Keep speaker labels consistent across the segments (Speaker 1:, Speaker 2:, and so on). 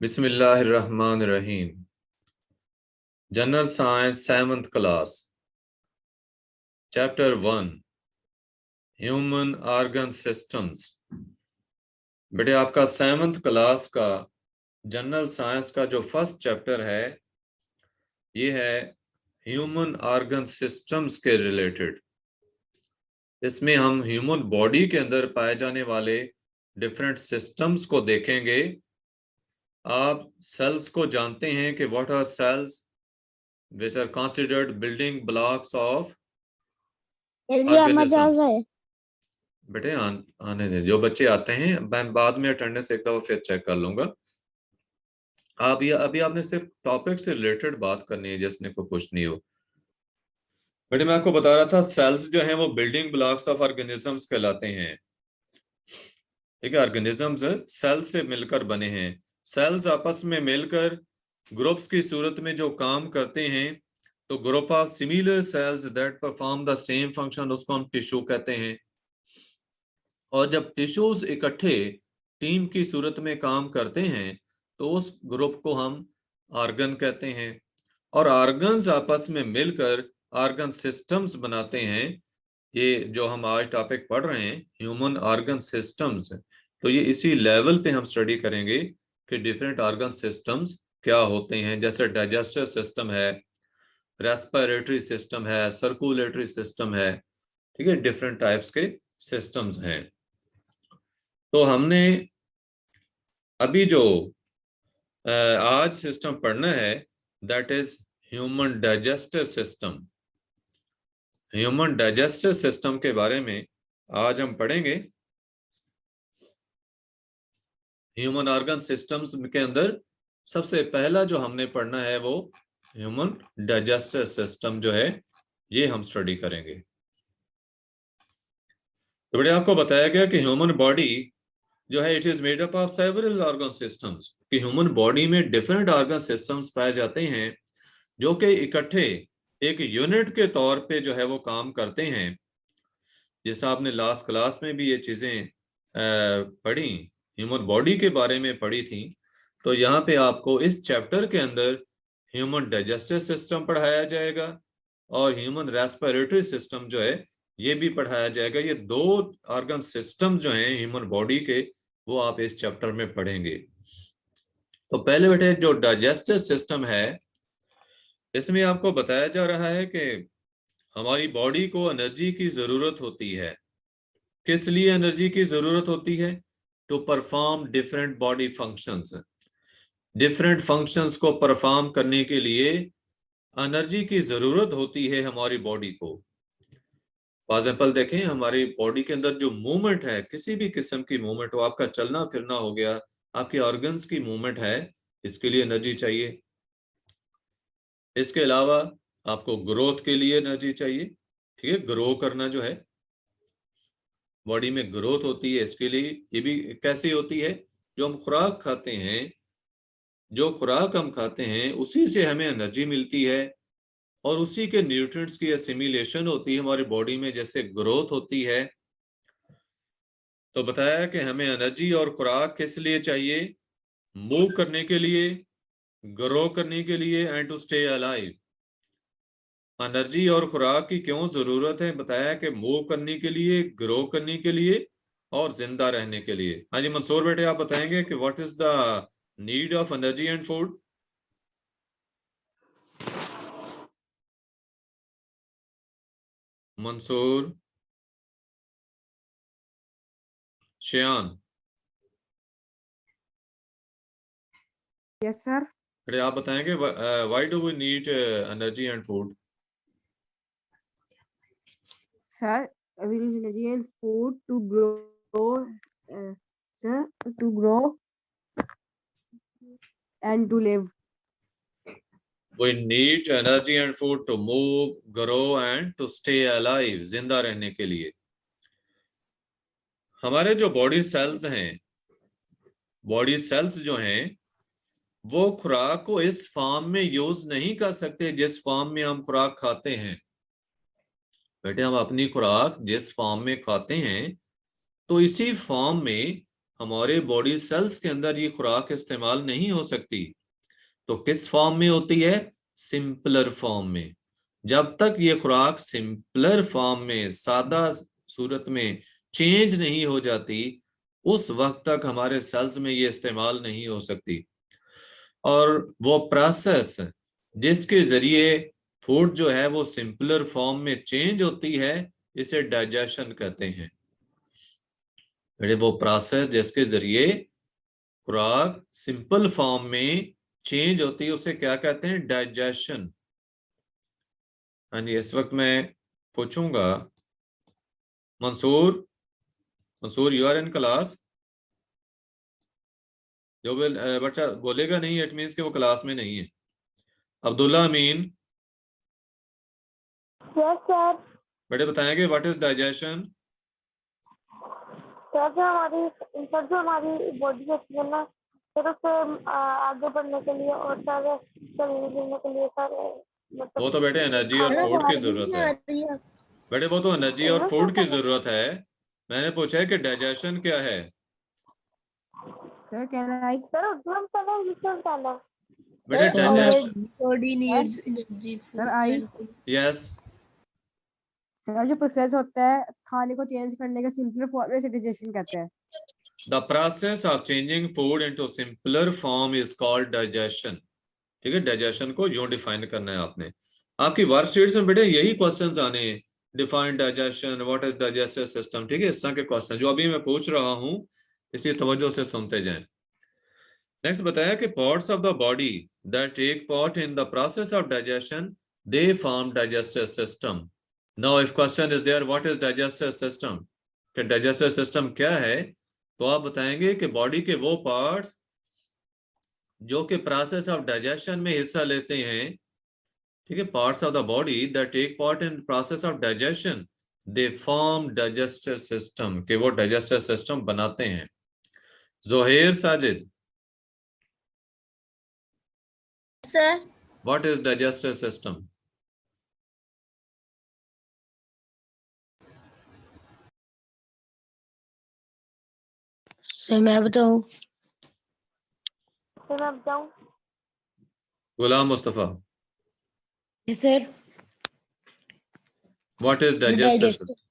Speaker 1: बिस्मिल्लाहिर्रहमानिर्रहीम। General science 7th class, chapter 1, human organ systems. बेटे आपका 7th क्लास का जनरल साइंस का जो फर्स्ट चैप्टर है ये है ह्यूमन ऑर्गन सिस्टम्स के रिलेटेड। इसमें हम ह्यूमन बॉडी के अंदर पाए जाने वाले डिफरेंट सिस्टम्स को देखेंगे। आप सेल्स को जानते हैं कि what are cells which are considered building blocks of organisms। बेटे आने दे, जो बच्चे आते हैं मैं बाद में अटेंडेंस एक दफा फिर चेक कर लूंगा। आप ये अभी आपने सिर्फ टॉपिक से रिलेटेड बात करनी है जिसने को कुछ नहीं हो। बेटे मैं आपको बता रहा था सेल्स जो हैं वो बिल्डिंग ब्लॉक्स ऑफ ऑर्गेनिजम्स कहलाते हैं। ठीक है, ऑर्गेनिजम्स सेल से मिलकर बने हैं। सेल्स आपस में मिलकर ग्रुप्स की सूरत में जो काम करते हैं तो group of similar sales that perform the same function उसको हम टिश्यू कहते हैं। और जब टिश्यूज इकट्ठे टीम की सूरत में काम करते हैं तो उस ग्रुप को हम ऑर्गन कहते हैं। और ऑर्गन्स आपस में मिलकर ऑर्गन सिस्टम्स बनाते हैं। ये जो हम आज टॉपिक पढ़ रहे हैं ह्यूमन ऑर्गन सिस्टम्स, तो ये इसी लेवल पे हम स्टडी करेंगे कि डिफरेंट ऑर्गन सिस्टम्स क्या होते हैं। जैसे डाइजेस्टिव सिस्टम है, रेस्पिरेटरी सिस्टम है, सर्कुलेटरी सिस्टम है। ठीक है, डिफरेंट टाइप्स के सिस्टम्स हैं। तो हमने अभी जो आज सिस्टम पढ़ना है that is human digestive system. Human digestive system के बारे में आज हम पढ़ेंगे। ह्यूमन ऑर्गन सिस्टम्स के अंदर सबसे पहला जो हमने पढ़ना है वो ह्यूमन डाइजेस्टिव सिस्टम जो है ये हम स्टडी करेंगे। तो बड़े आपको बताया गया कि ह्यूमन बॉडी जो है it is made up of several organ systems, कि ह्यूमन बॉडी में डिफरेंट ऑर्गन सिस्टम्स पाए जाते हैं जो कि इकट्ठे एक यूनिट के तौर पे जो है वो काम करते हैं। जैसा आपने लास्ट क्लास में भी ये चीजें पढ़ी, ह्यूमन बॉडी के बारे में पढ़ी थी, तो यहाँ पे आपको इस चैप्टर के अंदर ह्यूमन डाइजेस्टिव सिस्टम पढ़ाया जाएगा और ह्यूमन रेस्पिरेटरी सिस्टम जो है ये भी पढ़ाया जाएगा। ये दो ऑर्गन सिस्टम जो हैं ह्यूमन बॉडी के वो आप इस चैप्टर में पढ़ेंगे। तो पहले बेटे जो डाइजेस्टिव सिस्टम है इसमें आपको बताया जा रहा है कि हमारी बॉडी को एनर्जी की जरूरत होती है। किस लिए एनर्जी की जरूरत होती है? To perform different body functions. Different functions को परफॉर्म करने के लिए एनर्जी की जरूरत होती है हमारी बॉडी को। फॉर एग्जाम्पल देखें, हमारी बॉडी के अंदर जो मूवमेंट है, किसी भी किस्म की मूवमेंट हो, आपका चलना फिरना हो गया, आपके ऑर्गन्स की मूवमेंट है, इसके लिए एनर्जी चाहिए। इसके अलावा आपको ग्रोथ के लिए एनर्जी चाहिए। ठीक है, ग्रो करना जो है बॉडी में ग्रोथ होती है, इसके लिए ये भी कैसी होती है? जो हम खुराक खाते हैं, जो खुराक हम खाते हैं उसी से हमें एनर्जी मिलती है और उसी के न्यूट्रिएंट्स की असिमिलेशन होती है हमारी बॉडी में, जैसे ग्रोथ होती है। तो बताया कि हमें एनर्जी और खुराक किस लिए चाहिए? मूव करने के लिए, ग्रो करने के लिए and to stay alive. Energy और खुराक की क्यों जरूरत है? बताया कि मूव करने के लिए, ग्रो करने के लिए और जिंदा रहने के लिए। हाँ जी मंसूर बेटे आप बताएंगे कि what is the need of energy and food? Mansoor, Shiyan,
Speaker 2: yes sir.
Speaker 1: बेटे आप बताएंगे why do we need energy and food?
Speaker 2: Sir, we need energy and food to grow, sir, to grow and to live.
Speaker 1: We need energy and food to move, grow and to stay alive, जिंदा रहने के लिए। हमारे जो body cells हैं, body cells जो हैं वो खुराक को इस फॉर्म में यूज नहीं कर सकते जिस फॉर्म में हम खुराक खाते हैं। बेटे हम अपनी खुराक जिस फॉर्म में खाते हैं तो इसी फॉर्म में हमारे बॉडी सेल्स के अंदर ये खुराक इस्तेमाल नहीं हो सकती। तो किस फॉर्म में होती है? सिंपलर फॉर्म में। जब तक ये खुराक सिंपलर फॉर्म में, सादा सूरत में चेंज नहीं हो जाती, उस वक्त तक हमारे सेल्स में ये इस्तेमाल नहीं हो सकती। और वो प्रोसेस जिसके जरिए फूड जो है वो सिंपलर फॉर्म में चेंज होती है, इसे डाइजेशन कहते हैं। वो प्रोसेस जिसके जरिए खुराक सिंपल फॉर्म में चेंज होती है, उसे क्या कहते हैं? डाइजेशन। हाँ जी, इस वक्त मैं पूछूंगा, Mansoor, Mansoor you are in class? जो बच्चा बोलेगा नहीं, इट मीन्स कि वो क्लास में नहीं है। अब्दुल्ला अमीन,
Speaker 3: यस सर।
Speaker 1: बेटे बताएंगे व्हाट इज डाइजेशन?
Speaker 3: सर जो हमारी बॉडी होती है ना सर, उससे आगे बढ़ने के लिए और सर शरीर जीने के लिए सर
Speaker 1: वो तो बेटे एनर्जी और फूड की जरूरत है। बेटे वो तो एनर्जी और फूड की जरूरत है। मैंने पूछा है कि डाइजेशन क्या है।
Speaker 2: Sir, can I?
Speaker 3: सर उद्गम करना इंग्लिश करना।
Speaker 1: बेटे digestion,
Speaker 4: body needs energy, food
Speaker 2: Sir, I.
Speaker 4: and food.
Speaker 1: Yes.
Speaker 2: Sir जो प्रोसेस होता है खाने को चेंज करने का सिंपलर फॉर्म में डाइजेशन कहते हैं।
Speaker 1: The process of changing food into simpler form is called digestion. ठीक है, डाइजेशन को यूं डिफाइन करना है आपने। आपकी वर्कशीट्स में बेटे यही क्वेश्चंस आने हैं, define digestion, what is digestive system. ठीक है, इस तरह के क्वेश्चन जो अभी मैं पूछ रहा हूं, इसी तवज्जो से सुनते जाएं। नेक्स्ट बताया कि parts of the body that take part in the process of digestion, they form digestive system. Now if question is there what is digestive system, कि डाइजेस्टिव सिस्टम क्या है, तो आप बताएंगे कि बॉडी के वो पार्ट्स जो कि प्रोसेस ऑफ डाइजेशन में हिस्सा लेते हैं। ठीक है, parts of the body that take part in process of digestion, they form digestive system, कि वो डाइजेस्टिव सिस्टम बनाते हैं। Zoher Sajid,
Speaker 4: Sir,
Speaker 1: what is digestive system?
Speaker 4: sir मैं बताऊं?
Speaker 3: सर मैं बताऊं?
Speaker 1: Ghulam Mustafa,
Speaker 4: Yes sir.
Speaker 1: What is digestive
Speaker 4: Digestive.
Speaker 1: System?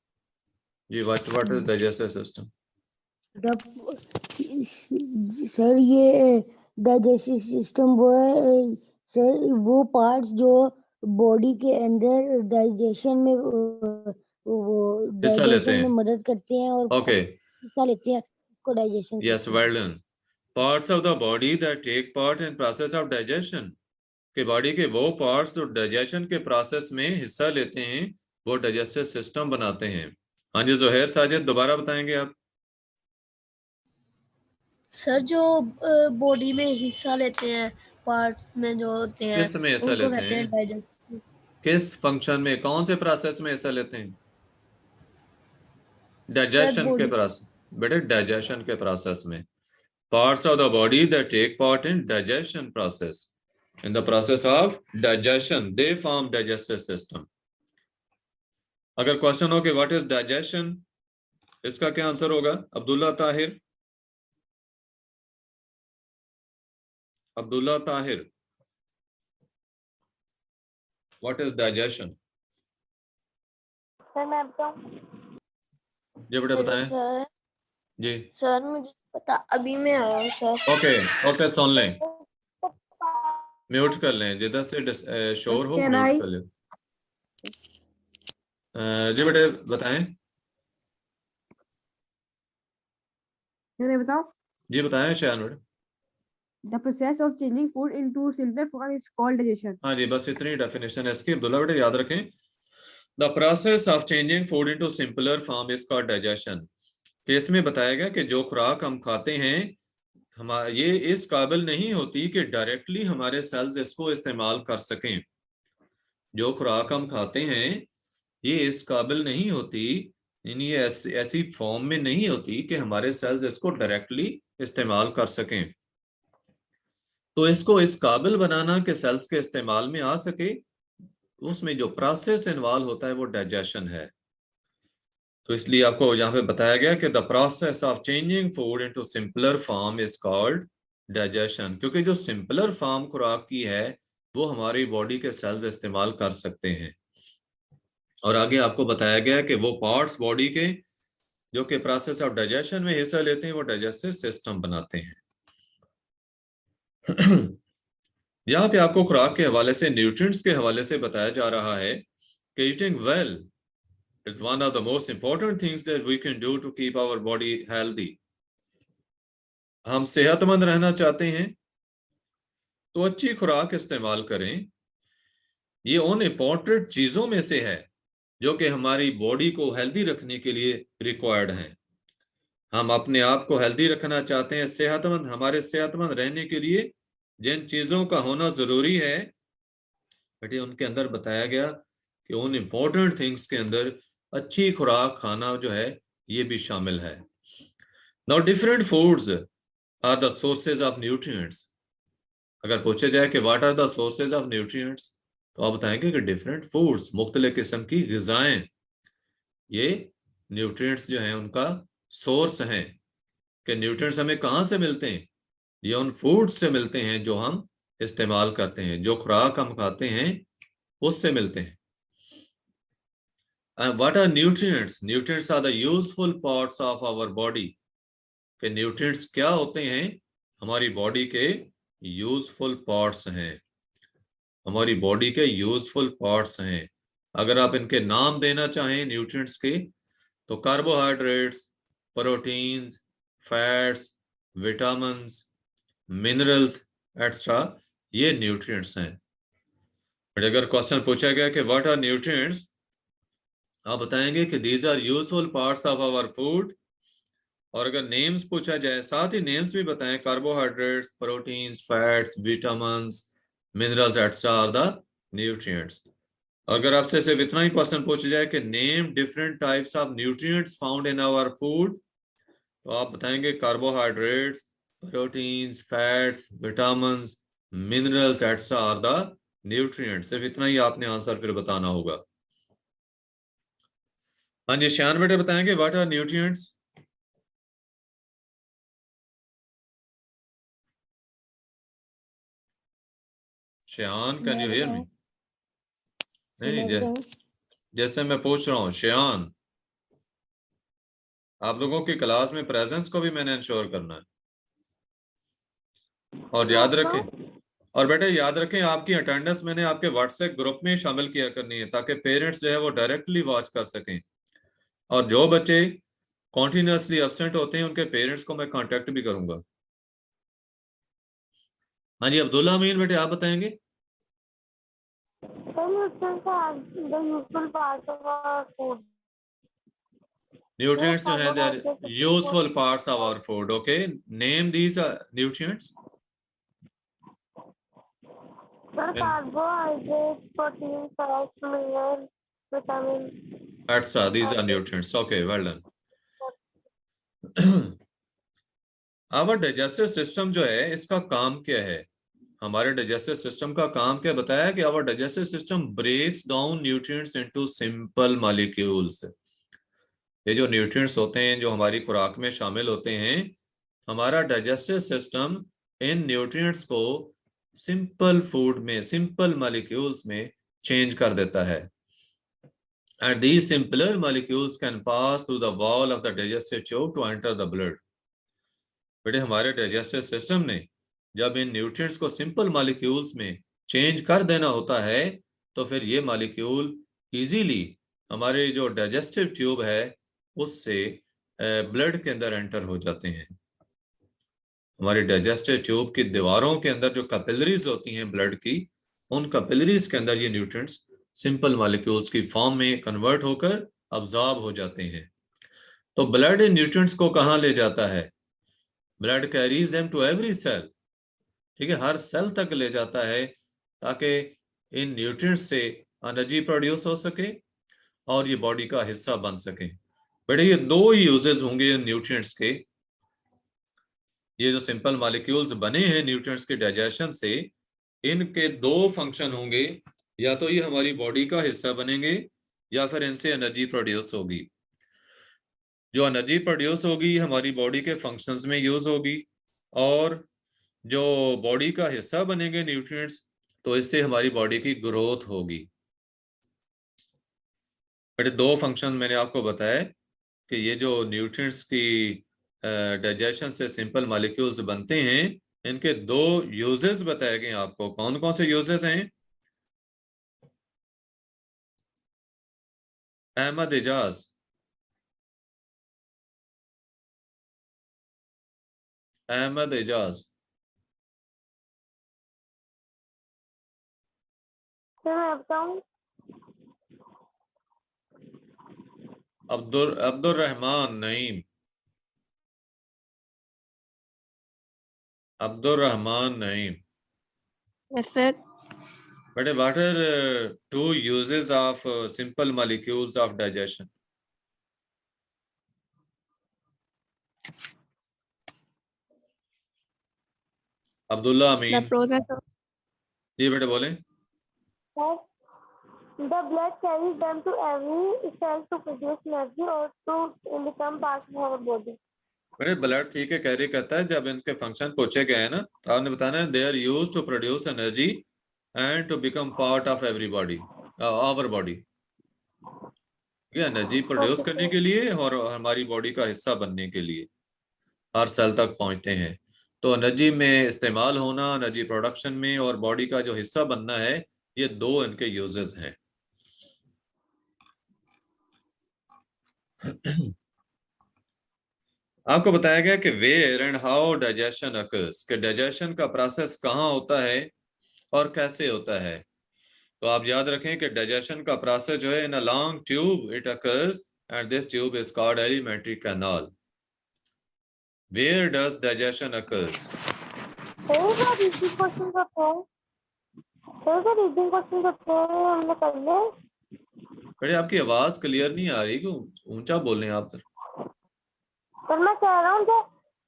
Speaker 1: जी, what is digestive system?
Speaker 5: Sir ये डाइजेस्टिव सिस्टम वो है सर, वो पार्ट्स जो बॉडी के अंदर डाइजेशन में वो
Speaker 1: हिस्सा लेते
Speaker 5: डाइजेशन में
Speaker 1: हैं।
Speaker 5: मदद करते हैं और
Speaker 1: ओके,
Speaker 5: हिस्सा लेते हैं, उसको digestion
Speaker 1: yes, well done. Parts of the body that take part in process of digestion, कि बॉडी के वो पार्ट्स जो डाइजेशन के प्रोसेस में हिस्सा लेते हैं, वो डाइजेस्टिव सिस्टम बनाते हैं। हाँ जी, जोहेर साजिद, दोबारा बताएंगे आप?
Speaker 4: सर जो बॉडी में हिस्सा लेते हैं, पार्ट्स में जो होते हैं,
Speaker 1: किस में हिस्सा
Speaker 4: उनको
Speaker 1: लेते
Speaker 4: कहते हैं
Speaker 1: हैं?
Speaker 4: डाइजेस्टिव।
Speaker 1: किस फंक्शन में, कौन से प्रोसेस में हिस्सा लेते हैं?
Speaker 4: सर
Speaker 1: डाइजेशन के
Speaker 4: बॉडी
Speaker 1: प्रोसेस, बेटे डाइजेशन के प्रोसेस में। Parts of the body that take part in digestion process, in the process of digestion they form digestive system। अगर क्वेश्चन हो कि व्हाट इज डाइजेशन, इसका क्या आंसर होगा? Abdullah Tahir, Abdullah Tahir, what is digestion?
Speaker 3: Sir मैं बताऊं?
Speaker 1: जी बेटा बताएं।
Speaker 4: सर
Speaker 1: जी,
Speaker 4: सर मुझे पता, अभी मैं आया हूँ सर।
Speaker 1: ओके ओके, सुन लें, म्यूट कर लें, जिधर से शोर हो
Speaker 2: Can
Speaker 1: म्यूट
Speaker 2: I?
Speaker 1: कर लें। जी बेटे बताएं।
Speaker 2: Can I बताओ?
Speaker 1: जी बताएं शायन बेटे।
Speaker 2: The process of changing food into simpler form is called digestion.
Speaker 1: हाँ जी, बस इतनी डेफिनेशन है इसकी। अब्दुल्ला बेटे याद रखें, the process of changing food into simpler form is called digestion. कि इसमें बताया गया कि जो खुराक हम खाते हैं, हमारा ये इस काबिल नहीं होती कि डायरेक्टली हमारे सेल्स इसको इस्तेमाल कर सकें। जो खुराक हम खाते हैं ये इस काबिल नहीं होती, यानी ये ऐसी फॉर्म में नहीं होती कि हमारे सेल्स इसको डायरेक्टली इस्तेमाल कर सकें। तो इसको इस काबिल बनाना कि सेल्स के इस्तेमाल में आ सके, उसमें जो प्रोसेस इन्वॉल्व होता है वो डाइजेशन है। तो इसलिए आपको यहाँ पे बताया गया कि the process of changing food into simpler form is called digestion, क्योंकि जो सिंपलर फॉर्म खुराक की है वो हमारी बॉडी के सेल्स इस्तेमाल कर सकते हैं। और आगे आपको बताया गया कि वो पार्ट्स बॉडी के जो कि प्रोसेस ऑफ डाइजेशन में हिस्सा लेते हैं वो डाइजेस्टिव सिस्टम बनाते हैं। यहाँ पे आपको खुराक के हवाले से, न्यूट्रिएंट्स के हवाले से बताया जा रहा है कि eating well is one of the most important things that we can do to keep our body healthy. हम सेहतमंद रहना चाहते हैं तो अच्छी खुराक इस्तेमाल करें। ये उन इंपॉर्टेंट चीजों में से है जो कि हमारी बॉडी को हेल्दी रखने के लिए रिक्वायर्ड हैं। हम अपने आप को हेल्दी रखना चाहते हैं, सेहतमंद, हमारे सेहतमंद रहने के लिए जिन चीजों का होना जरूरी है बेटे उनके अंदर बताया गया कि उन इंपॉर्टेंट थिंग्स के अंदर अच्छी खुराक खाना जो है ये भी शामिल है। Now different foods are the sources of nutrients. अगर पूछा जाए कि what are the sources of nutrients तो आप बताएंगे कि डिफरेंट फूड्स, मुख्तलिफ किस्म की ग़िज़ाएं, ये न्यूट्रिएंट्स जो हैं उनका सोर्स हैं। कि न्यूट्रिएंट्स हमें कहाँ से मिलते हैं? ये उन फूड्स से मिलते हैं जो हम इस्तेमाल करते हैं, जो खुराक हम खाते हैं उससे मिलते हैं। And what are nutrients? Nutrients are the useful parts of our body. कि न्यूट्रिएंट्स क्या होते हैं? हमारी बॉडी के यूजफुल पार्ट्स हैं, हमारी बॉडी के यूजफुल पार्ट्स हैं। अगर आप इनके नाम देना चाहें न्यूट्रिएंट्स के तो carbohydrates, proteins, fats, vitamins, minerals extra, ये न्यूट्रिएंट्स हैं। बट अगर क्वेश्चन पूछा गया कि व्हाट आर न्यूट्रिएंट्स, आप बताएंगे कि these are useful parts of our food. और अगर नेम्स पूछा जाए साथ ही नेम्स भी बताएं, carbohydrates, proteins, fats, vitamins, minerals extra are the nutrients. अगर आपसे सिर्फ इतना ही क्वेश्चन पूछा जाए कि name different types of nutrients found in our food तो आप बताएंगे carbohydrates, proteins, fats, vitamins, minerals extra are the nutrients. सिर्फ इतना ही आपने आंसर फिर बताना होगा। हाँ जी, शान बेटे बताएंगे व्हाट आर न्यूट्रिएंट्स? शान, कैन यू हियर मी? नहीं, जैसे मैं पूछ रहा हूँ शान, आप लोगों की क्लास में प्रेजेंस को भी मैंने इंश्योर करना है। और याद रखें, और बेटे याद रखें आपकी अटेंडेंस मैंने आपके व्हाट्सएप ग्रुप में शामिल किया करनी है ताकि पेरेंट्स जो है वो डायरेक्टली वॉच कर सकें। और जो बच्चे कॉन्टिन्यूसली एब्सेंट होते हैं उनके पेरेंट्स को मैं कांटेक्ट भी करूंगा। हाँ जी, अब्दुल्ला अमीन बेटे आप बताएंगे। Nutrients जो है, they are useful parts of our food. Okay, name these nutrients.
Speaker 3: Carbohydrates, protein, fats, minerals, vitamins.
Speaker 1: Etc. These are nutrients. Okay, well done. Our digestive system जो है इसका काम क्या है? हमारे digestive system का काम क्या बताया कि our digestive system breaks down nutrients into simple molecules. ये जो न्यूट्रिएंट्स होते हैं जो हमारी खुराक में शामिल होते हैं, हमारा डाइजेस्टिव सिस्टम इन न्यूट्रिएंट्स को सिंपल फूड में, सिंपल मॉलिक्यूल्स में चेंज कर देता है। And these simpler molecules can pass through the wall of the digestive tube to enter the blood. बेटे हमारे डाइजेस्टिव सिस्टम ने जब इन न्यूट्रिएंट्स को सिंपल मॉलिक्यूल्स में चेंज कर देना होता है तो फिर ये मॉलिक्यूल इजीली हमारे जो डाइजेस्टिव ट्यूब है उससे ब्लड के अंदर एंटर हो जाते हैं। हमारी डाइजेस्टिव ट्यूब की दीवारों के अंदर जो कैपिलरीज होती हैं ब्लड की, उन कैपिलरीज के अंदर ये न्यूट्रिएंट्स सिंपल मॉलिक्यूल्स की फॉर्म में कन्वर्ट होकर अब्जॉर्ब हो जाते हैं। तो ब्लड इन न्यूट्रिएंट्स को कहाँ ले जाता है? Blood carries them to every cell. ठीक है, हर सेल तक ले जाता है ताकि इन न्यूट्रिएंट्स से एनर्जी प्रोड्यूस हो सके और ये बॉडी का हिस्सा बन सके। बेटे ये दो ही यूजेस होंगे न्यूट्रिएंट्स के। ये जो सिंपल मॉलिक्यूल्स बने हैं न्यूट्रिएंट्स के डाइजेशन से, इनके दो फंक्शन होंगे, या तो ये हमारी बॉडी का हिस्सा बनेंगे या फिर इनसे एनर्जी प्रोड्यूस होगी। जो एनर्जी प्रोड्यूस होगी हमारी बॉडी के फंक्शंस में यूज होगी, और जो बॉडी का हिस्सा बनेंगे न्यूट्रिएंट्स, तो इससे हमारी बॉडी की ग्रोथ होगी। बड़े दो फंक्शन मैंने आपको बताया कि ये जो न्यूट्रिएंट्स की डाइजेशन से सिंपल मॉलिक्यूल्स बनते हैं, इनके दो यूजेस बताए गए आपको। कौन कौन से यूजेस हैं? अहमद एजाज, अहमद एजाज।
Speaker 3: फिर मैं बताऊँ?
Speaker 1: Abdul Rahman Naeem, Abdul Rahman Naeem.
Speaker 2: Yes, sir.
Speaker 1: But what are two uses of simple molecules of digestion? Abdullah
Speaker 2: The
Speaker 1: Amin,
Speaker 2: process of
Speaker 1: जी बेटे बोलें।
Speaker 3: Yes. The blood carries them to every cell to produce energy or to become part of our body.
Speaker 1: बेटे blood ठीक है carry करता है, जब इनके function पूछे गए हैं ना तो आपने बताना है they are use to produce energy and to become part of every body, our body. ठीक है, एनर्जी प्रोड्यूस
Speaker 3: Okay,
Speaker 1: करने
Speaker 3: sir.
Speaker 1: के लिए और हमारी बॉडी का हिस्सा बनने के लिए हर सेल तक पहुंचते हैं। तो एनर्जी में इस्तेमाल होना, एनर्जी प्रोडक्शन में, और बॉडी का जो हिस्सा बनना है, ये दो इनके यूजेस हैं। आपको बताया गया कि where and how digestion occurs, कि डाइजेशन का प्रोसेस कहाँ होता है और कैसे होता है। तो आप याद रखें कि डाइजेशन का प्रोसेस जो है in a long tube it occurs and this tube is called alimentary canal. Where does digestion occurs?
Speaker 3: Reading question करते हैं। रीडिंग क्वेश्चन करते हैं हमने कर लिया।
Speaker 1: बेटे आपकी आवाज क्लियर नहीं आ रही, क्यों ऊंचा बोल रहे हैं आप?
Speaker 3: पर मैं कह रहा हूँ जो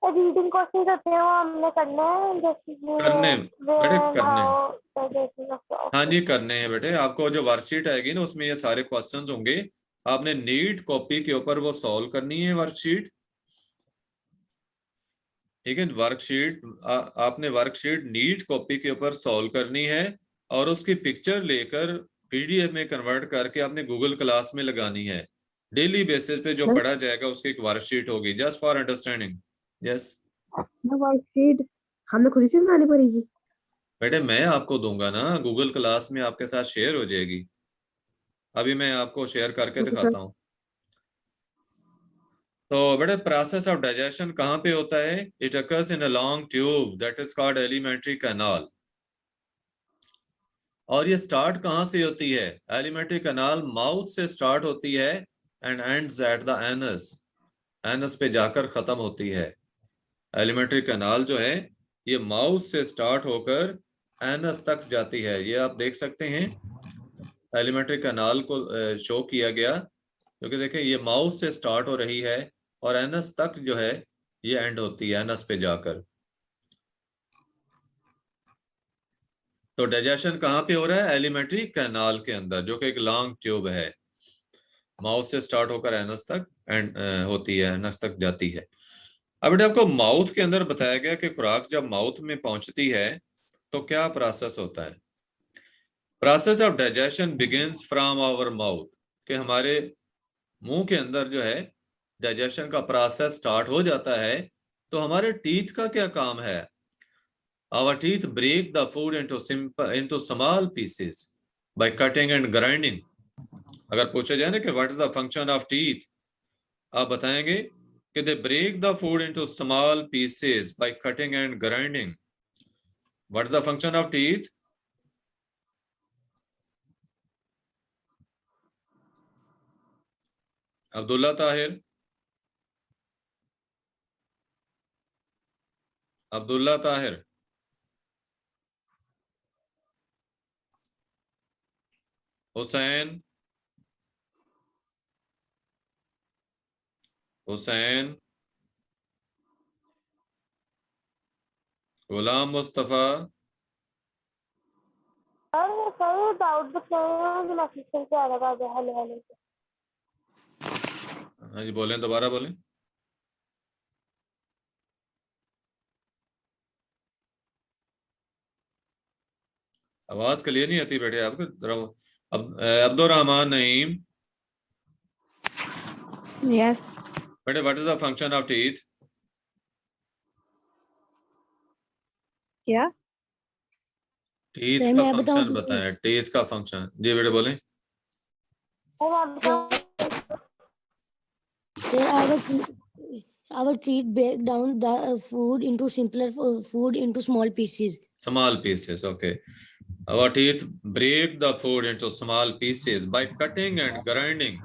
Speaker 3: रीडिंग क्वेश्चन करते हैं वो हमने करना है, जैसे
Speaker 1: करने बेटे करने,
Speaker 3: हाउ।
Speaker 1: हाँ जी करने हैं बेटे। आपको जो वर्कशीट आएगी ना उसमें ये सारे क्वेश्चंस होंगे, आपने नीट कॉपी के ऊपर वो सॉल्व करनी है वर्कशीट। ठीक है, वर्कशीट आपने वर्कशीट नीट कॉपी के ऊपर सॉल्व करनी है और उसकी पिक्चर लेकर पीडीएफ में कन्वर्ट करके आपने गूगल क्लास में लगानी है। डेली बेसिस पे जो पढ़ा जाएगा उसकी एक वर्कशीट होगी, just for understanding. Yes
Speaker 2: worksheet हमने खुद ही से बनानी पड़ेगी।
Speaker 1: बेटे मैं आपको दूंगा ना, गूगल क्लास में आपके साथ शेयर हो जाएगी। अभी मैं आपको शेयर करके
Speaker 2: ओके सर।
Speaker 1: दिखाता हूँ। तो बेटे प्रोसेस ऑफ डाइजेशन कहाँ पे होता है? It occurs in a long tube that is called alimentary canal. और ये स्टार्ट कहाँ से होती है? एलिमेंट्री कैनाल माउथ से स्टार्ट होती है and ends at the anus, anus पे जाकर खत्म होती है। एलिमेंट्री कैनाल जो है ये माउथ से स्टार्ट होकर एनस तक जाती है। ये आप देख सकते हैं एलिमेंट्री कैनाल को शो किया गया, क्योंकि देखें ये माउथ से स्टार्ट हो रही है और एनस तक जो है ये एंड होती है एनस पे जाकर। तो डाइजेशन कहाँ पे हो रहा है? एलिमेंट्री कैनाल के अंदर, जो कि एक लॉन्ग ट्यूब है, माउथ से स्टार्ट होकर एनस तक एंड होती है, एनस तक जाती है। अब बेटा आपको माउथ के अंदर बताया गया कि खुराक जब माउथ में पहुंचती है तो क्या प्रोसेस होता है। Process of digestion begins from our mouth, कि हमारे मुंह के अंदर जो है डाइजेशन का प्रोसेस स्टार्ट हो जाता है। तो हमारे टीथ का क्या काम है? Our teeth break the food into small pieces by cutting and grinding. अगर पूछा जाए ना कि what is the function of teeth, आप बताएंगे कि they break the food into small pieces by cutting and grinding. What is the function of teeth? Abdullah Tahir, Abdullah Tahir, Hussain, Hussain, Ghulam Mustafa.
Speaker 3: Sir doubt बताइए, message करके आ रहा है। Hello hello.
Speaker 1: हाँ जी बोलें, दोबारा बोलें। आवाज क्लियर नहीं आती बेटे आपको। अब अब्दुल रहमान नईम,
Speaker 2: Yes.
Speaker 1: बेटे what is the function of teeth?
Speaker 2: क्या?
Speaker 1: टीथ
Speaker 5: सर
Speaker 1: का
Speaker 5: मैं बताऊं
Speaker 1: फंक्शन बताएं, टीथ का फंक्शन। जी बेटे बोलें।
Speaker 5: Sir, our teeth break down the food into simpler food into small pieces.
Speaker 1: Small pieces, okay. Our teeth break the food into small pieces by cutting and grinding.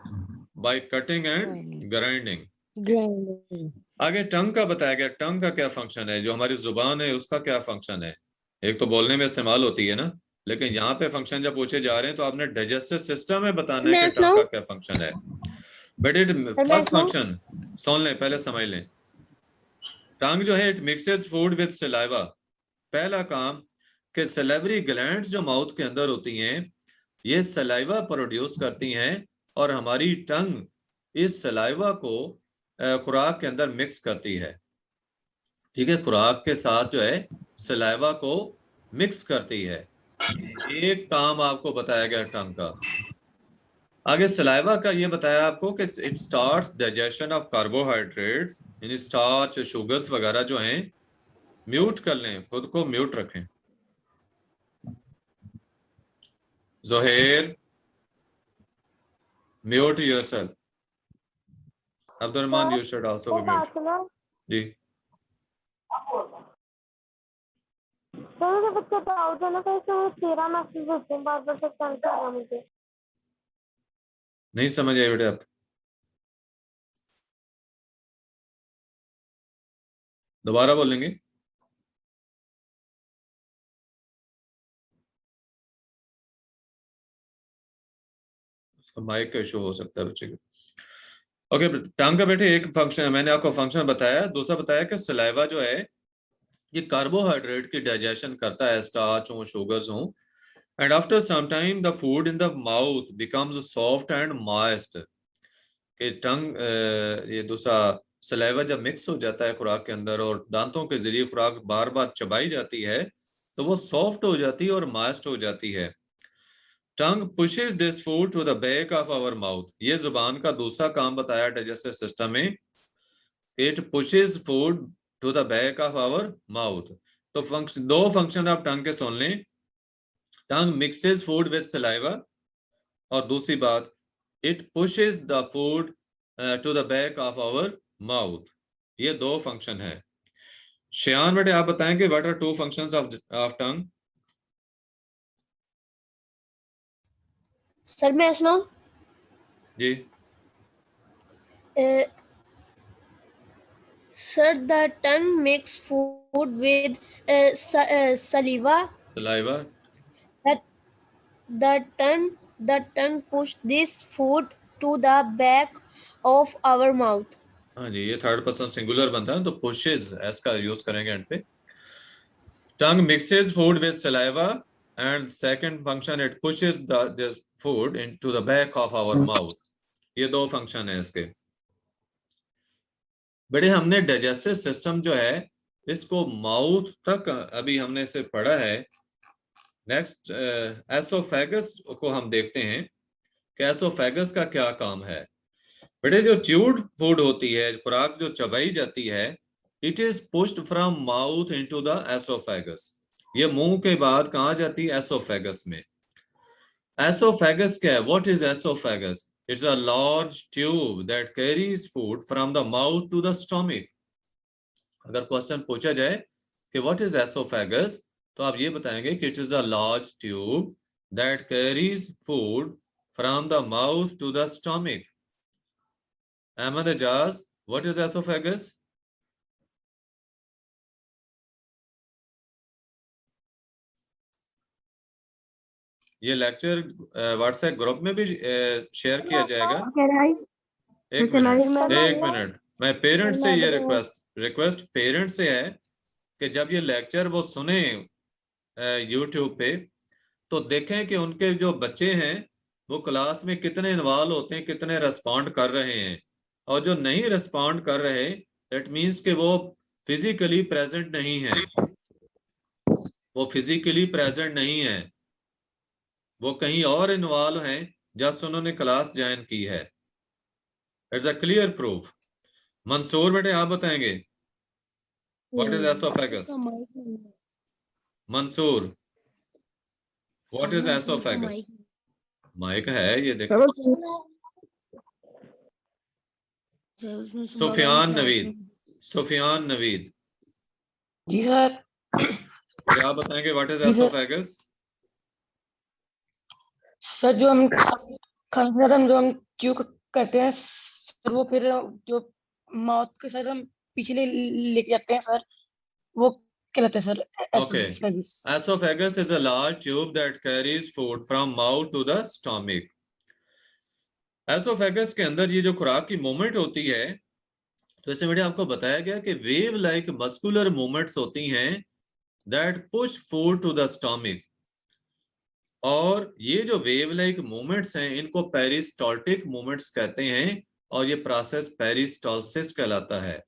Speaker 1: By cutting and grinding.
Speaker 5: Grinding.
Speaker 1: आगे टंग का बताया गया। टंग का क्या function है? जो हमारी जुबान है उसका क्या फंक्शन है? एक तो बोलने में इस्तेमाल होती है ना, लेकिन यहाँ पे फंक्शन जब पूछे जा रहे हैं तो आपने डाइजेस्टिव सिस्टम में बताना है कि टंग का क्या फंक्शन है। बट इट फर्स्ट फंक्शन सुन लें, पहले समझ लें। टंग जो है it mixes food with saliva. पहला काम कि सलेवरी ग्लैंड्स जो माउथ के अंदर होती हैं ये सलाइवा प्रोड्यूस करती हैं और हमारी टंग इस सलाइवा को खुराक के अंदर मिक्स करती है। ठीक है, खुराक के साथ जो है सलाइवा को मिक्स करती है। एक काम आपको बताया गया टंग का। आगे सलाइवा का ये बताया आपको कि it starts digestion of carbohydrates, यानी स्टार्च शुगर्स वगैरह जो हैं। म्यूट कर लें, खुद को म्यूट रखें। Zoher mute yourself. Abdulrahman you should also be mute. जी
Speaker 3: तो जब बच्चे डाउट है ना तो इसमें 13 मैसेज होते हैं, बार बार से सेंड कर रहा मुझे।
Speaker 1: नहीं समझ आए बेटे आप? दोबारा बोलेंगे? उसका माइक का इशू हो सकता है बच्चे को। ओके, टंग का बेटे एक फंक्शन मैंने आपको फंक्शन बताया। दूसरा बताया कि सलाइवा जो है ये कार्बोहाइड्रेट की डाइजेशन करता है, स्टार्च हो शुगर्स हो, and after some time the food in the mouth becomes soft and moist. कि टंग ये दूसरा सलाइवा जब मिक्स हो जाता है खुराक के अंदर और दांतों के जरिए खुराक बार बार चबाई जाती है तो वो सॉफ्ट हो जाती है और मॉइस्ट हो जाती है। Tongue pushes this food to the back of our mouth. ये जुबान का दूसरा काम बताया डाइजेस्टिव सिस्टम में। It pushes food to the back of our mouth. तो दो फंक्शन आप टंग के सुन लें। Tongue mixes food with saliva, और दूसरी बात it pushes the food to the back of our mouth. ये दो फंक्शन है। शियान बेटे आप बताएं कि what are two functions of tongue?
Speaker 4: Sir मैं सुनाऊं?
Speaker 1: जी
Speaker 4: Sir, the tongue makes food with saliva.
Speaker 1: Saliva.
Speaker 4: The tongue push this food to the back of our mouth.
Speaker 1: हाँ जी, ये थर्ड पर्सन सिंगुलर बनता है तो पुशेस एस का use करेंगे end पे। Tongue mixes food with saliva and second function it pushes the food into the back of our mouth. ये दो फंक्शन है इसके। बेटे हमने डाइजेस्टिव सिस्टम जो है इसको माउथ तक अभी हमने इसे पढ़ा है। नेक्स्ट एसोफेगस को हम देखते हैं कि एसोफेगस का क्या काम है। बेटे जो च्यूड फूड होती है, खुराक जो चबाई जाती है, it is pushed from mouth into the oesophagus. ये मुंह के बाद कहाँ जाती है? एसोफेगस में। एसोफेगस क्या है? What is oesophagus? It's a large tube that carries food from the mouth to the stomach. अगर क्वेश्चन पूछा जाए कि व्हाट इज एसोफेगस, तो आप ये बताएंगे कि it is a large tube that carries food from the mouth to the stomach. Ahmad Ajaz, what is esophagus? ये लेक्चर व्हाट्सएप ग्रुप में भी शेयर किया जाएगा। एक मिनट मैं पेरेंट्स से ये रिक्वेस्ट पेरेंट्स से है कि जब ये लेक्चर वो सुने यूट्यूब पे तो देखें कि उनके जो बच्चे हैं वो क्लास में कितने इन्वॉल्व होते हैं, कितने रिस्पॉन्ड कर रहे हैं, और जो नहीं रिस्पॉन्ड कर रहे दैट मीन्स कि वो फिजिकली प्रेजेंट नहीं है। वो फिजिकली प्रेजेंट नहीं है। वो कहीं और इन्वॉल्व हैं, जस्ट उन्होंने क्लास ज्वाइन की है। It's a clear proof. Mansoor बेटे आप बताएंगे व्हाट इज एसोफेगस?
Speaker 5: इसका माइक नहीं है।
Speaker 1: मंसूर व्हाट इज
Speaker 5: हाँ, इसका
Speaker 1: एसोफेगस?
Speaker 5: माइक
Speaker 1: माइक है ये देखो।
Speaker 2: सर
Speaker 5: है, उसने
Speaker 1: सुफियान नवीद, सुफियान नवीद
Speaker 6: जी सर।
Speaker 1: क्या आप बताएंगे व्हाट इज
Speaker 6: जी सर।
Speaker 1: एसोफेगस?
Speaker 6: सर जो हम खाना सर हम जो हम च्यू करते हैं सर, वो फिर जो माउथ के सर हम पीछे लेके जाते हैं सर, वो कहलाता है sir
Speaker 1: Okay.
Speaker 6: Oesophagus.
Speaker 1: Esophagus is a large tube that carries food from mouth to the stomach. Oesophagus के अंदर ये जो खुराक की मूवमेंट होती है, तो ऐसे मैंने आपको बताया गया कि वेव लाइक मस्कुलर मूवमेंट्स होती हैं that push food to the stomach, और ये जो वेव लाइक मूवमेंट्स हैं इनको पेरिस्टाल्टिक मूवमेंट्स कहते हैं, और ये प्रोसेस पेरिस्टाल्सिस कहलाता है।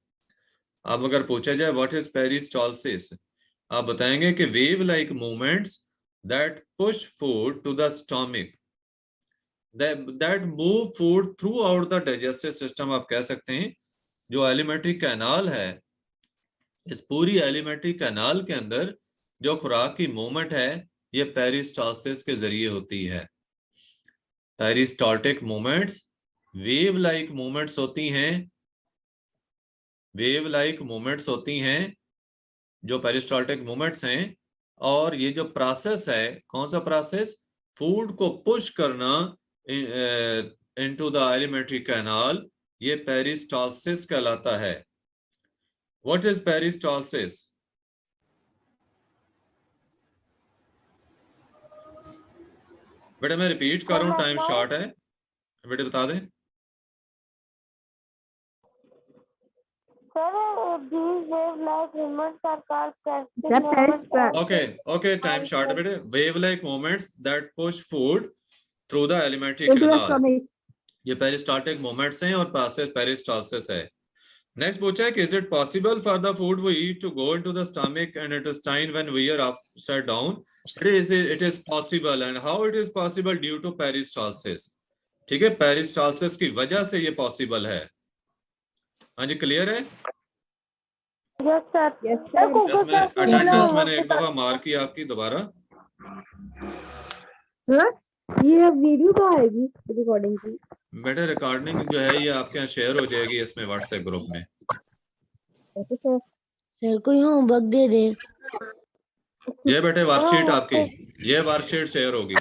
Speaker 1: अब अगर पूछा जाए व्हाट इज पेरिस्टाल्सिस, आप बताएंगे कि wave like movements that push food to the stomach, that move food throughout the digestive system। आप कह सकते हैं जो एलिमेंट्री कैनाल है, इस पूरी एलिमेंट्री कैनाल के अंदर जो खुराक की मूवमेंट है ये पेरिस्टाल्सिस के जरिए होती है। Peristaltic movements wave like movements होती हैं, वेव लाइक मूवमेंट्स होती हैं जो पेरिस्टाल्टिक मूवमेंट्स हैं, और ये जो प्रोसेस है, कौन सा प्रोसेस? फूड को पुश करना इनटू द एलिमेंट्री कैनाल, ये पेरिस्टाल्सिस कहलाता है। What is peristalsis? बेटा मैं रिपीट कर रहा हूँ, टाइम शॉर्ट है, बेटे बता दें।
Speaker 3: Sir, these wave-like movements are called gastric
Speaker 2: Sir,
Speaker 3: movements.
Speaker 1: Okay, time short है बेटे। Wave like movements that push food through the alimentary
Speaker 2: into the
Speaker 1: canal,
Speaker 2: stomach.
Speaker 1: ये पेरिस्टाल्टिक मूवमेंट्स हैं और प्रोसेस पेरिस्टाल्सिस है। नेक्स्ट पूछा है कि is it possible for the food we eat to go into the stomach and intestine when we are upside down? It is possible, and how it is possible? Due to peristalsis. ठीक है, peristalsis की वजह से ये possible है। हाँ जी, clear है?
Speaker 3: Yes, sir.
Speaker 2: Yes,
Speaker 3: Sir,
Speaker 2: sir.
Speaker 3: Google
Speaker 1: मैं
Speaker 3: search
Speaker 1: अटेंडेंस
Speaker 3: होना
Speaker 1: मैंने एक दफा मार की आपकी दोबारा।
Speaker 2: Sir, ये वीडियो कहाँ आएगी रिकॉर्डिंग की?
Speaker 1: बेटा रिकॉर्डिंग जो है ये आपके यहाँ शेयर हो जाएगी इसमें व्हाट्सएप ग्रुप में।
Speaker 2: Okay sir.
Speaker 5: सर कोई होमवर्क दे दे।
Speaker 1: ये बेटे वर्कशीट आपकी, ये वर्कशीट शेयर होगी।